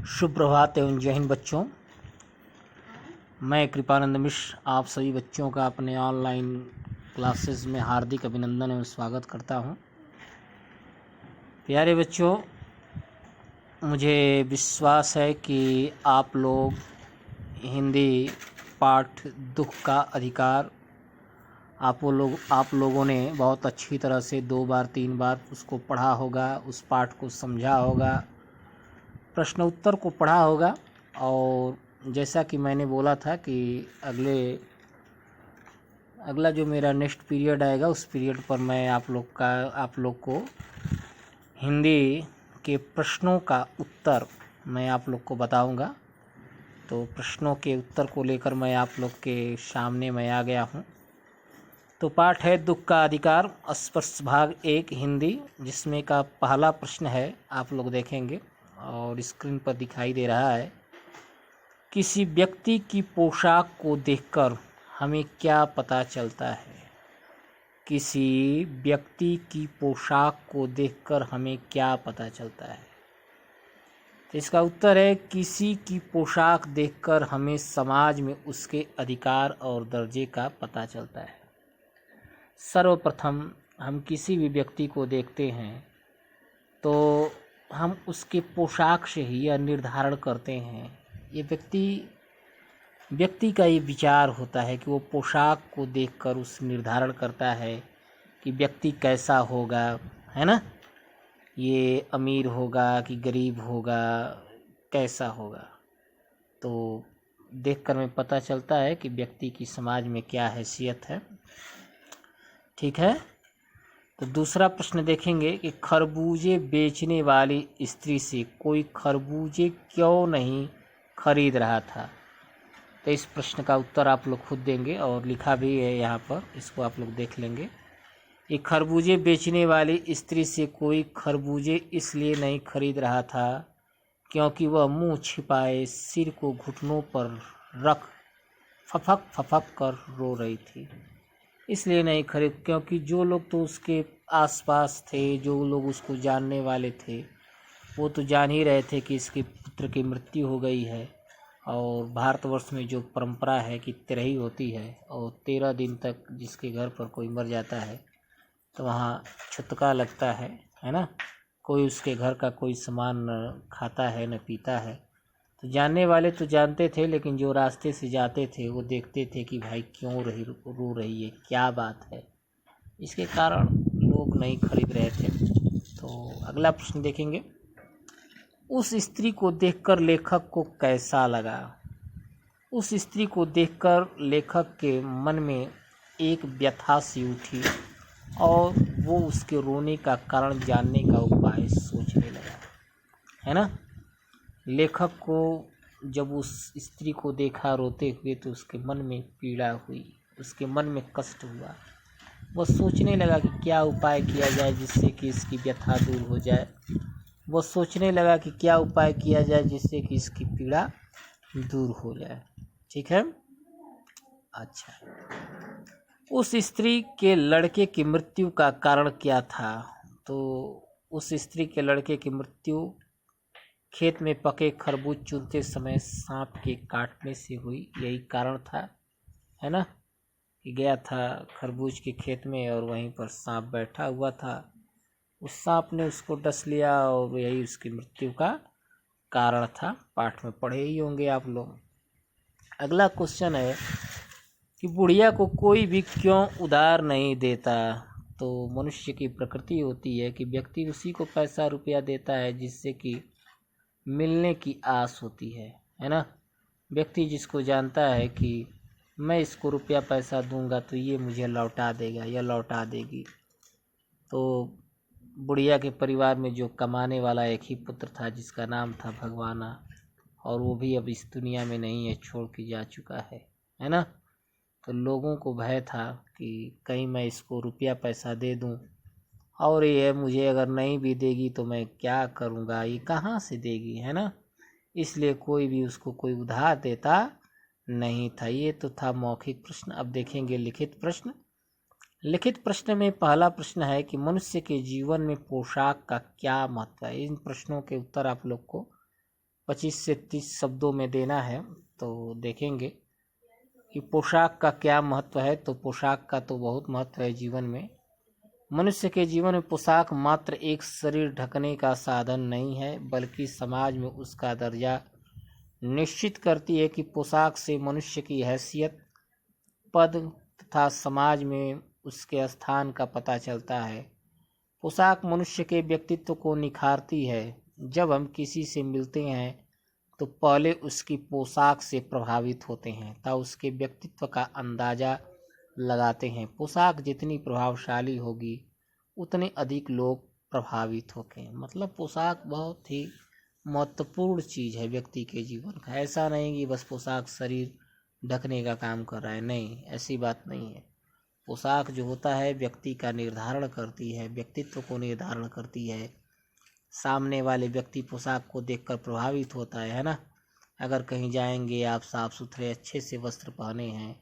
शुभ प्रभात एवं जय हिंद बच्चों। मैं कृपानंद मिश्र आप सभी बच्चों का अपने ऑनलाइन क्लासेस में हार्दिक अभिनंदन एवं स्वागत करता हूं। प्यारे बच्चों, मुझे विश्वास है कि आप लोग हिंदी पाठ दुख का अधिकार आप लोगों ने बहुत अच्छी तरह से 2 बार 3 बार उसको पढ़ा होगा, उस पाठ को समझा होगा, प्रश्न उत्तर को पढ़ा होगा। और जैसा कि मैंने बोला था कि अगला जो मेरा नेक्स्ट पीरियड आएगा उस पीरियड पर मैं आप लोग को हिंदी के प्रश्नों का उत्तर मैं आप लोग को बताऊंगा। तो प्रश्नों के उत्तर को लेकर मैं आप लोग के सामने मैं आ गया हूं। तो पाठ है दुख का अधिकार, स्पर्श भाग 1 हिंदी, जिसमें का पहला प्रश्न है, आप लोग देखेंगे और स्क्रीन पर दिखाई दे रहा है। किसी व्यक्ति की पोशाक को देखकर हमें क्या पता चलता है? किसी व्यक्ति की पोशाक को देखकर हमें क्या पता चलता है? तो इसका उत्तर है, किसी की पोशाक देखकर हमें समाज में उसके अधिकार और दर्जे का पता चलता है। सर्वप्रथम हम किसी भी व्यक्ति को देखते हैं तो हम उसके पोशाक से ही यह निर्धारण करते हैं। ये व्यक्ति का ये विचार होता है कि वो पोशाक को देखकर उस निर्धारण करता है कि व्यक्ति कैसा होगा, है ना। ये अमीर होगा कि गरीब होगा, कैसा होगा। तो देखकर हमें पता चलता है कि व्यक्ति की समाज में क्या हैसियत है। ठीक है। तो दूसरा प्रश्न देखेंगे कि खरबूजे बेचने वाली स्त्री से कोई खरबूजे क्यों नहीं खरीद रहा था? तो इस प्रश्न का उत्तर आप लोग खुद देंगे और लिखा भी है यहाँ पर, इसको आप लोग देख लेंगे। ये खरबूजे बेचने वाली स्त्री से कोई खरबूजे इसलिए नहीं खरीद रहा था क्योंकि वह मुंह छिपाए सिर को घुटनों पर रख फफक फफक कर रो रही थी। इसलिए नहीं खरीद क्योंकि जो लोग तो उसके आसपास थे, जो लोग उसको जानने वाले थे, वो तो जान ही रहे थे कि इसके पुत्र की मृत्यु हो गई है। और भारतवर्ष में जो परंपरा है कि तिरही होती है और 13 दिन तक जिसके घर पर कोई मर जाता है तो वहाँ छुतका लगता है ना। कोई उसके घर का कोई सामान न खाता है न पीता है। तो जानने वाले तो जानते थे, लेकिन जो रास्ते से जाते थे वो देखते थे कि भाई क्यों रो रही है, क्या बात है। इसके कारण लोग नहीं खरीद रहे थे। तो अगला प्रश्न देखेंगे, उस स्त्री को देखकर लेखक को कैसा लगा? उस स्त्री को देखकर लेखक के मन में एक व्यथा सी उठी और वो उसके रोने का कारण जानने का उपाय सोचने लगा, है ना। लेखक को जब उस स्त्री को देखा रोते हुए तो उसके मन में पीड़ा हुई, उसके मन में कष्ट हुआ। वह सोचने लगा कि क्या उपाय किया जाए जिससे कि इसकी व्यथा दूर हो जाए। वो सोचने लगा कि क्या उपाय किया जाए जिससे कि इसकी पीड़ा दूर हो जाए। ठीक है। अच्छा, उस स्त्री के लड़के की मृत्यु का कारण क्या था? तो उस स्त्री के लड़के की मृत्यु खेत में पके खरबूज चुनते समय सांप के काटने से हुई, यही कारण था, है ना। कि गया था खरबूज के खेत में और वहीं पर सांप बैठा हुआ था। उस सांप ने उसको डस लिया और यही उसकी मृत्यु का कारण था। पाठ में पढ़े ही होंगे आप लोग। अगला क्वेश्चन है कि बुढ़िया को कोई भी क्यों उधार नहीं देता? तो मनुष्य की प्रकृति होती है कि व्यक्ति उसी को पैसा रुपया देता है जिससे कि मिलने की आस होती है ना। व्यक्ति जिसको जानता है कि मैं इसको रुपया पैसा दूंगा तो ये मुझे लौटा देगा या लौटा देगी। तो बुढ़िया के परिवार में जो कमाने वाला एक ही पुत्र था जिसका नाम था भगवाना, और वो भी अब इस दुनिया में नहीं है, छोड़ के जा चुका है ना। तो लोगों को भय था कि कहीं मैं इसको रुपया पैसा दे दूं और ये मुझे अगर नहीं भी देगी तो मैं क्या करूँगा, ये कहाँ से देगी, है ना। इसलिए कोई भी उसको कोई उधार देता नहीं था। ये तो था मौखिक प्रश्न। अब देखेंगे लिखित प्रश्न। लिखित प्रश्न में पहला प्रश्न है कि मनुष्य के जीवन में पोशाक का क्या महत्व है? इन प्रश्नों के उत्तर आप लोग को 25 से 30 शब्दों में देना है तो देखेंगे कि पोशाक का क्या महत्व है। तो पोशाक का तो बहुत महत्व है जीवन में। मनुष्य के जीवन में पोशाक मात्र एक शरीर ढकने का साधन नहीं है, बल्कि समाज में उसका दर्जा निश्चित करती है कि पोशाक से मनुष्य की हैसियत, पद तथा समाज में उसके स्थान का पता चलता है। पोशाक मनुष्य के व्यक्तित्व को निखारती है। जब हम किसी से मिलते हैं तो पहले उसकी पोशाक से प्रभावित होते हैं तथा उसके व्यक्तित्व का अंदाजा लगाते हैं। पोशाक जितनी प्रभावशाली होगी उतने अधिक लोग प्रभावित होंगे। मतलब पोशाक बहुत ही महत्वपूर्ण चीज़ है व्यक्ति के जीवन का। ऐसा नहीं कि बस पोशाक शरीर ढकने का काम कर रहा है, नहीं, ऐसी बात नहीं है। पोशाक जो होता है व्यक्ति का निर्धारण करती है, व्यक्तित्व को निर्धारण करती है। सामने वाले व्यक्ति पोशाक को देखकर प्रभावित होता है ना। अगर कहीं जाएंगे, आप साफ सुथरे अच्छे से वस्त्र पहने हैं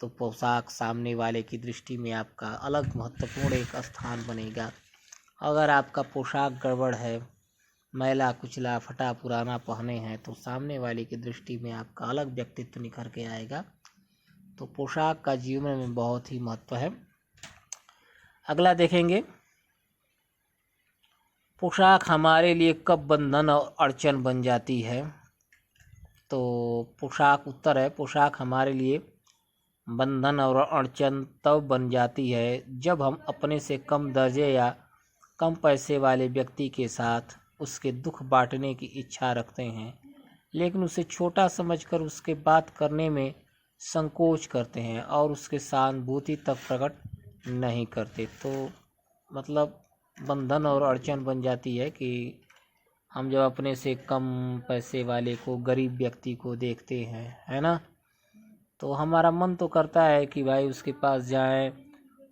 तो पोशाक सामने वाले की दृष्टि में आपका अलग महत्वपूर्ण एक स्थान बनेगा। अगर आपका पोशाक गड़बड़ है, मैला कुचला फटा पुराना पहने हैं, तो सामने वाले की दृष्टि में आपका अलग व्यक्तित्व निखर के आएगा। तो पोशाक का जीवन में बहुत ही महत्व है। अगला देखेंगे, पोशाक हमारे लिए कब बंधन और अड़चन बन जाती है। तो पोशाक उत्तर है, पोशाक हमारे लिए बंधन और अड़चन तब बन जाती है जब हम अपने से कम दर्जे या कम पैसे वाले व्यक्ति के साथ उसके दुख बांटने की इच्छा रखते हैं, लेकिन उसे छोटा समझकर उसके बात करने में संकोच करते हैं और उसके सहानुभूति तक प्रकट नहीं करते। तो मतलब बंधन और अड़चन बन जाती है कि हम जब अपने से कम पैसे वाले को, गरीब व्यक्ति को देखते हैं, है ना, तो हमारा मन तो करता है कि भाई उसके पास जाएं,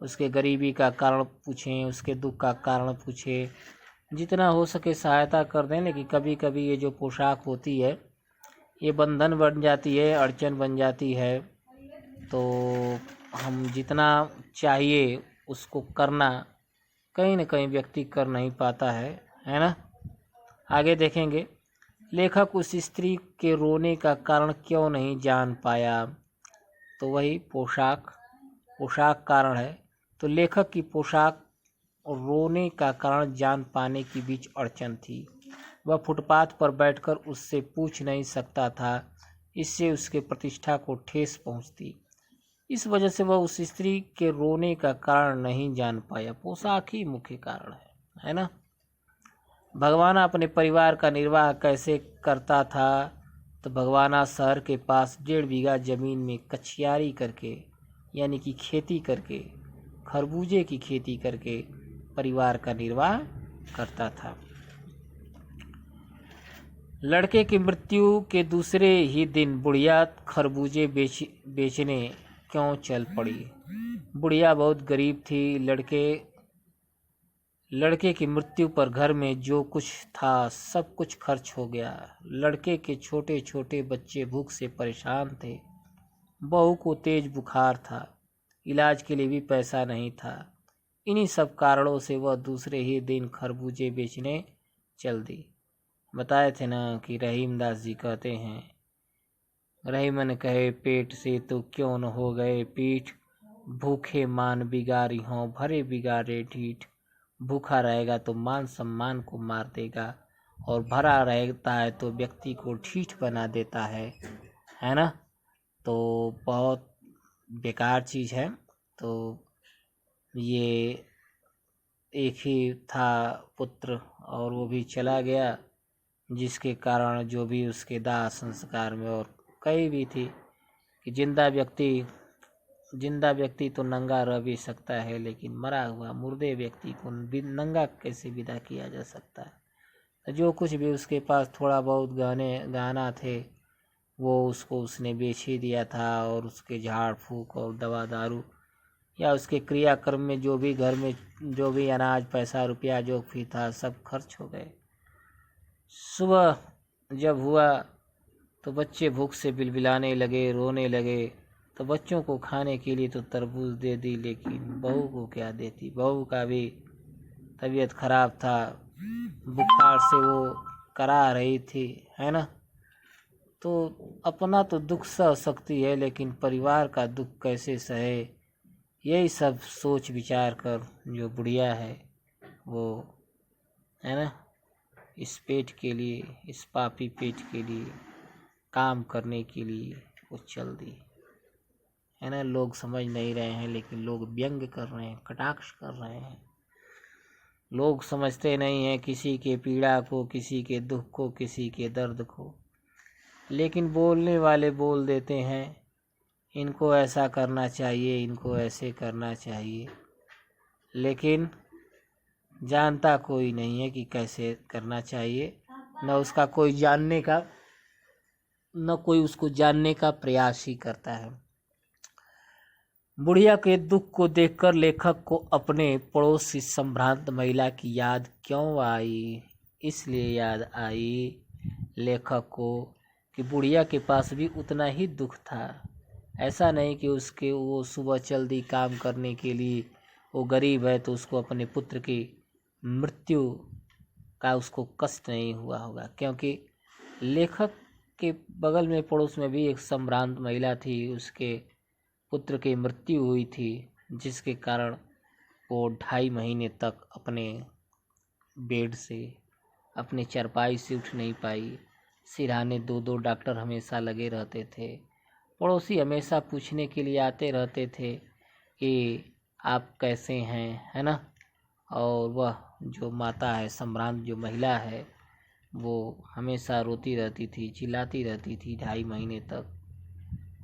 उसके गरीबी का कारण पूछें, उसके दुख का कारण पूछें, जितना हो सके सहायता कर दें। लेकिन कभी कभी ये जो पोशाक होती है ये बंधन बन जाती है, अड़चन बन जाती है। तो हम जितना चाहिए उसको करना कहीं न कहीं व्यक्ति कर नहीं पाता है ना। आगे देखेंगे, लेखक उस स्त्री के रोने का कारण क्यों नहीं जान पाया। तो वही पोशाक कारण है। तो लेखक की पोशाक और रोने का कारण जान पाने के बीच अड़चन थी। वह फुटपाथ पर बैठकर उससे पूछ नहीं सकता था, इससे उसके प्रतिष्ठा को ठेस पहुंचती। इस वजह से वह उस स्त्री के रोने का कारण नहीं जान पाया। पोशाक ही मुख्य कारण है ना। भगवाना अपने परिवार का निर्वाह कैसे करता था। तो भगवाना शहर के पास 1.5 बीघा जमीन में कछियारी करके, यानी कि खेती करके, खरबूजे की खेती करके परिवार का निर्वाह करता था। लड़के की मृत्यु के दूसरे ही दिन बुढ़िया खरबूजे बेचने क्यों चल पड़ी। बुढ़िया बहुत गरीब थी। लड़के की मृत्यु पर घर में जो कुछ था सब कुछ खर्च हो गया। लड़के के छोटे छोटे बच्चे भूख से परेशान थे। बहू को तेज बुखार था, इलाज के लिए भी पैसा नहीं था। इन्हीं सब कारणों से वह दूसरे ही दिन खरबूजे बेचने चल दी। बताए थे ना कि रहीमदास जी कहते हैं, रहीमन कहे पेट से तो क्यों न हो गए पीठ, भूखे मान बिगारी हों भरे बिगाड़े ढीठ। भूखा रहेगा तो मान सम्मान को मार देगा और भरा रहता है तो व्यक्ति को ढीठ बना देता है ना। तो बहुत बेकार चीज़ है। तो ये एक ही था पुत्र और वो भी चला गया, जिसके कारण जो भी उसके दाह संस्कार में और कई भी थी कि जिंदा व्यक्ति तो नंगा रह भी सकता है, लेकिन मरा हुआ मुर्दे व्यक्ति को नंगा कैसे विदा किया जा सकता है। तो जो कुछ भी उसके पास थोड़ा बहुत गहना थे वो उसने बेच ही दिया था, और उसके झाड़ फूक और दवा दारू या उसके क्रियाक्रम में जो भी घर में जो भी अनाज पैसा रुपया जो भी था सब खर्च हो गए। सुबह जब हुआ तो बच्चे भूख से बिलबिलाने लगे, रोने लगे। तो बच्चों को खाने के लिए तो तरबूज दे दी, लेकिन बहू को क्या देती। बहू का भी तबीयत खराब था, बुखार से वो करा रही थी, है ना। तो अपना तो दुख सह सकती है, लेकिन परिवार का दुख कैसे सहे, यही सब सोच विचार कर जो बुढ़िया है वो, है ना, इस पेट के लिए, इस पापी पेट के लिए काम करने के लिए वो चल दी, है ना। लोग समझ नहीं रहे हैं, लेकिन लोग व्यंग कर रहे हैं, कटाक्ष कर रहे हैं। लोग समझते नहीं हैं किसी के पीड़ा को, किसी के दुख को, किसी के दर्द को, लेकिन बोलने वाले बोल देते हैं इनको ऐसा करना चाहिए, इनको ऐसे करना चाहिए, लेकिन जानता कोई नहीं है कि कैसे करना चाहिए, न उसका कोई जानने का, न कोई उसको जानने का प्रयास ही करता है। बुढ़िया के दुख को देखकर लेखक को अपने पड़ोसी संभ्रांत महिला की याद क्यों आई? इसलिए याद आई लेखक को कि बुढ़िया के पास भी उतना ही दुख था। ऐसा नहीं कि उसके वो सुबह चल दी काम करने के लिए, वो गरीब है तो उसको अपने पुत्र की मृत्यु का उसको कष्ट नहीं हुआ होगा, क्योंकि लेखक के बगल में पड़ोस में भी एक संभ्रांत महिला थी, उसके पुत्र की मृत्यु हुई थी, जिसके कारण वो 2.5 महीने तक अपने बेड से, अपने चारपाई से उठ नहीं पाई। सिरहाने 2-2 डॉक्टर हमेशा लगे रहते थे। पड़ोसी हमेशा पूछने के लिए आते रहते थे कि आप कैसे हैं, है ना। और वह जो माता है, संभ्रांत जो महिला है, वो हमेशा रोती रहती थी, चिल्लाती रहती थी 2.5 महीने तक।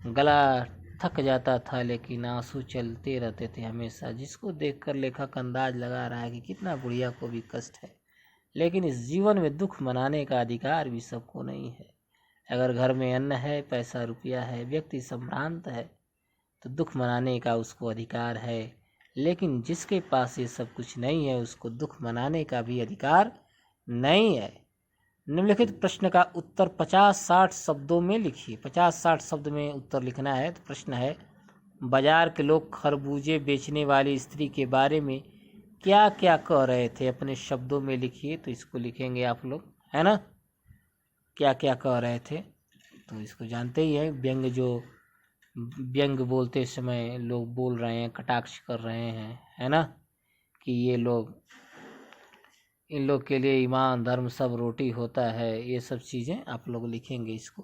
गला थक जाता था, लेकिन आंसू चलते रहते थे हमेशा, जिसको देखकर लेखक अंदाज लगा रहा है कि कितना बुढ़िया को भी कष्ट है। लेकिन इस जीवन में दुख मनाने का अधिकार भी सबको नहीं है। अगर घर में अन्न है, पैसा रुपया है, व्यक्ति संभ्रांत है, तो दुख मनाने का उसको अधिकार है। लेकिन जिसके पास ये सब कुछ नहीं है, उसको दुख मनाने का भी अधिकार नहीं है। निम्नलिखित प्रश्न का उत्तर 50-60 शब्दों में लिखिए। 50-60 शब्द में उत्तर लिखना है। तो प्रश्न है, बाजार के लोग खरबूजे बेचने वाली स्त्री के बारे में क्या क्या कह रहे थे? अपने शब्दों में लिखिए। तो इसको लिखेंगे आप लोग, है ना, क्या क्या कह रहे थे। तो इसको जानते ही हैं, व्यंग, जो व्यंग बोलते समय लोग बोल रहे हैं, कटाक्ष कर रहे हैं, है ना, कि ये लोग, इन लोग के लिए ईमान धर्म सब रोटी होता है, ये सब चीज़ें आप लोग लिखेंगे इसको।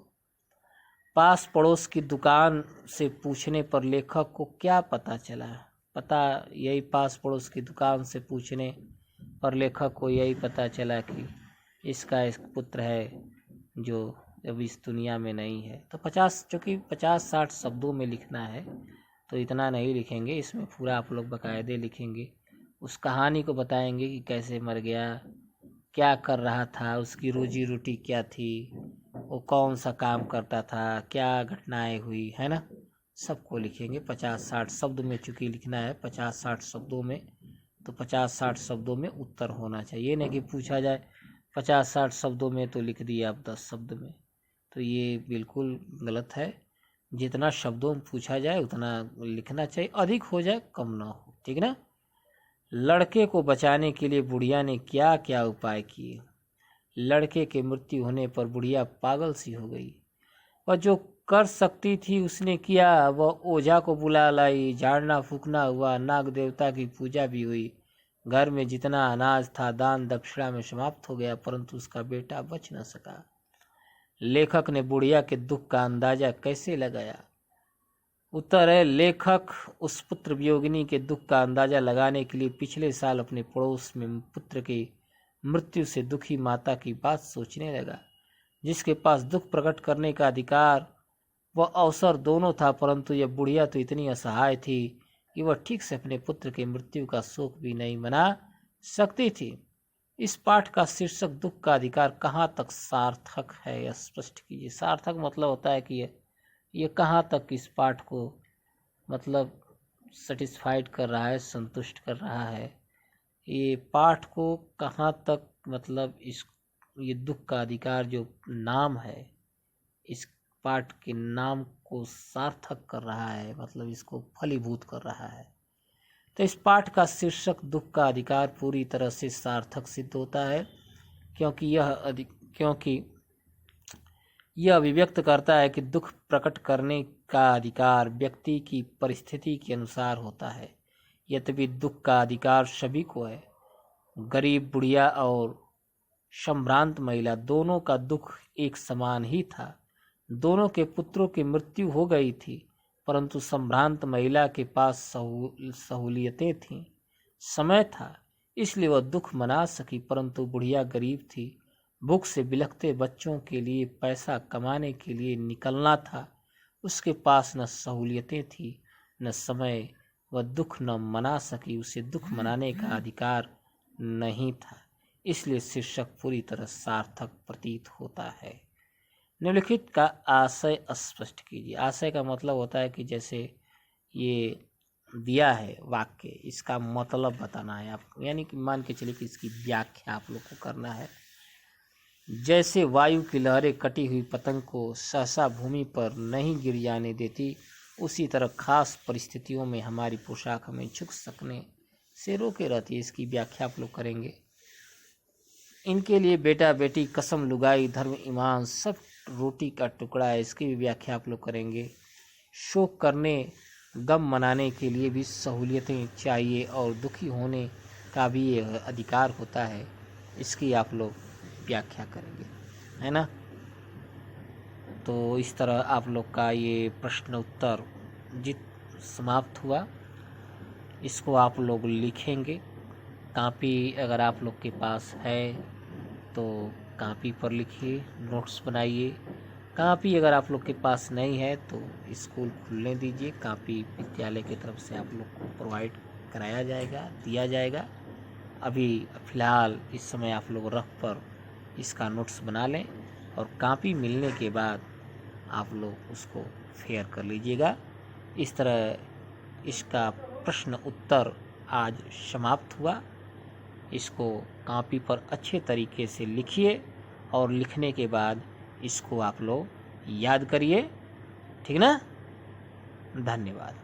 पास पड़ोस की दुकान से पूछने पर लेखक को क्या पता चला? पता यही, पास पड़ोस की दुकान से पूछने पर लेखक को यही पता चला कि इसका एक पुत्र है जो अब इस दुनिया में नहीं है। तो 50-60 शब्दों में लिखना है, तो इतना नहीं लिखेंगे, इसमें पूरा आप लोग बाकायदे लिखेंगे। उस कहानी को बताएंगे कि कैसे मर गया, क्या कर रहा था, उसकी रोजी रोटी क्या थी, वो कौन सा काम करता था, क्या घटनाएं हुई, है ना, सबको लिखेंगे 50-60 शब्द में। चूँकि लिखना है 50-60 शब्दों में, तो 50-60 शब्दों में उत्तर होना चाहिए। नहीं कि पूछा जाए 50-60 शब्दों में तो लिख दिए आप 10 शब्द में, तो ये बिल्कुल गलत है। जितना शब्दों में पूछा जाए उतना लिखना चाहिए, अधिक हो जाए कम ना हो, ठीक ना। लड़के को बचाने के लिए बुढ़िया ने क्या क्या उपाय किए? लड़के के मृत्यु होने पर बुढ़िया पागल सी हो गई। वह जो कर सकती थी उसने किया। वह ओझा को बुला लाई, झाड़ना फूकना हुआ, नाग देवता की पूजा भी हुई। घर में जितना अनाज था दान दक्षिणा में समाप्त हो गया, परंतु उसका बेटा बच न सका। लेखक ने बुढ़िया के दुख का अंदाजा कैसे लगाया? उत्तर है, लेखक उस पुत्र वियोगिनी के दुख का अंदाजा लगाने के लिए पिछले साल अपने पड़ोस में पुत्र की मृत्यु से दुखी माता की बात सोचने लगा, जिसके पास दुख प्रकट करने का अधिकार व अवसर दोनों था, परंतु यह बुढ़िया तो इतनी असहाय थी कि वह ठीक से अपने पुत्र की मृत्यु का शोक भी नहीं मना सकती थी। इस पाठ का शीर्षक दुख का अधिकार कहाँ तक सार्थक है, यह स्पष्ट कीजिए। सार्थक मतलब होता है कि ये कहाँ तक इस पाठ को मतलब सेटिस्फाइड कर रहा है, संतुष्ट कर रहा है। ये पाठ को कहाँ तक मतलब इस ये दुख का अधिकार जो नाम है, इस पाठ के नाम को सार्थक कर रहा है, मतलब इसको फलीभूत कर रहा है। तो इस पाठ का शीर्षक दुख का अधिकार पूरी तरह से सार्थक सिद्ध होता है, क्योंकि यह अभिव्यक्त करता है कि दुख प्रकट करने का अधिकार व्यक्ति की परिस्थिति के अनुसार होता है। यद्यपि दुख का अधिकार सभी को है। गरीब बुढ़िया और संभ्रांत महिला दोनों का दुख एक समान ही था। दोनों के पुत्रों की मृत्यु हो गई थी, परंतु संभ्रांत महिला के पास सहूलियतें थीं, समय था, इसलिए वह दुख मना सकी। परंतु बुढ़िया गरीब थी, भूख से बिलखते बच्चों के लिए पैसा कमाने के लिए निकलना था। उसके पास न सहूलियतें थी न समय, वह दुख न मना सकी, उसे दुख मनाने का अधिकार नहीं था। इसलिए शीर्षक पूरी तरह सार्थक प्रतीत होता है। निम्नलिखित का आशय स्पष्ट कीजिए। आशय का मतलब होता है कि जैसे ये दिया है वाक्य, इसका मतलब बताना है आपको, यानी कि मान के चलिए कि इसकी व्याख्या आप लोग को करना है। जैसे वायु की लहरें कटी हुई पतंग को सहसा भूमि पर नहीं गिर जाने देती, उसी तरह खास परिस्थितियों में हमारी पोशाक हमें झुक सकने से रोके रहती है। इसकी व्याख्या आप लोग करेंगे। इनके लिए बेटा बेटी, कसम लुगाई, धर्म ईमान सब रोटी का टुकड़ा है, इसकी भी व्याख्या आप लोग करेंगे। शोक करने गम मनाने के लिए भी सहूलियतें चाहिए और दुखी होने का भी ये अधिकार होता है, इसकी आप लोग व्याख्या करेंगे, है ना। तो इस तरह आप लोग का ये प्रश्न उत्तर समाप्त हुआ। इसको आप लोग लिखेंगे। कॉपी अगर आप लोग के पास है तो कॉपी पर लिखिए, नोट्स बनाइए। कॉपी अगर आप लोग के पास नहीं है तो स्कूल खुलने दीजिए, कॉपी विद्यालय की तरफ से आप लोग को प्रोवाइड कराया जाएगा, दिया जाएगा। अभी फ़िलहाल इस समय आप लोग रफ पर इसका नोट्स बना लें और कॉपी मिलने के बाद आप लोग उसको फेयर कर लीजिएगा। इस तरह इसका प्रश्न उत्तर आज समाप्त हुआ। इसको कॉपी पर अच्छे तरीके से लिखिए और लिखने के बाद इसको आप लोग याद करिए, ठीक ना। धन्यवाद।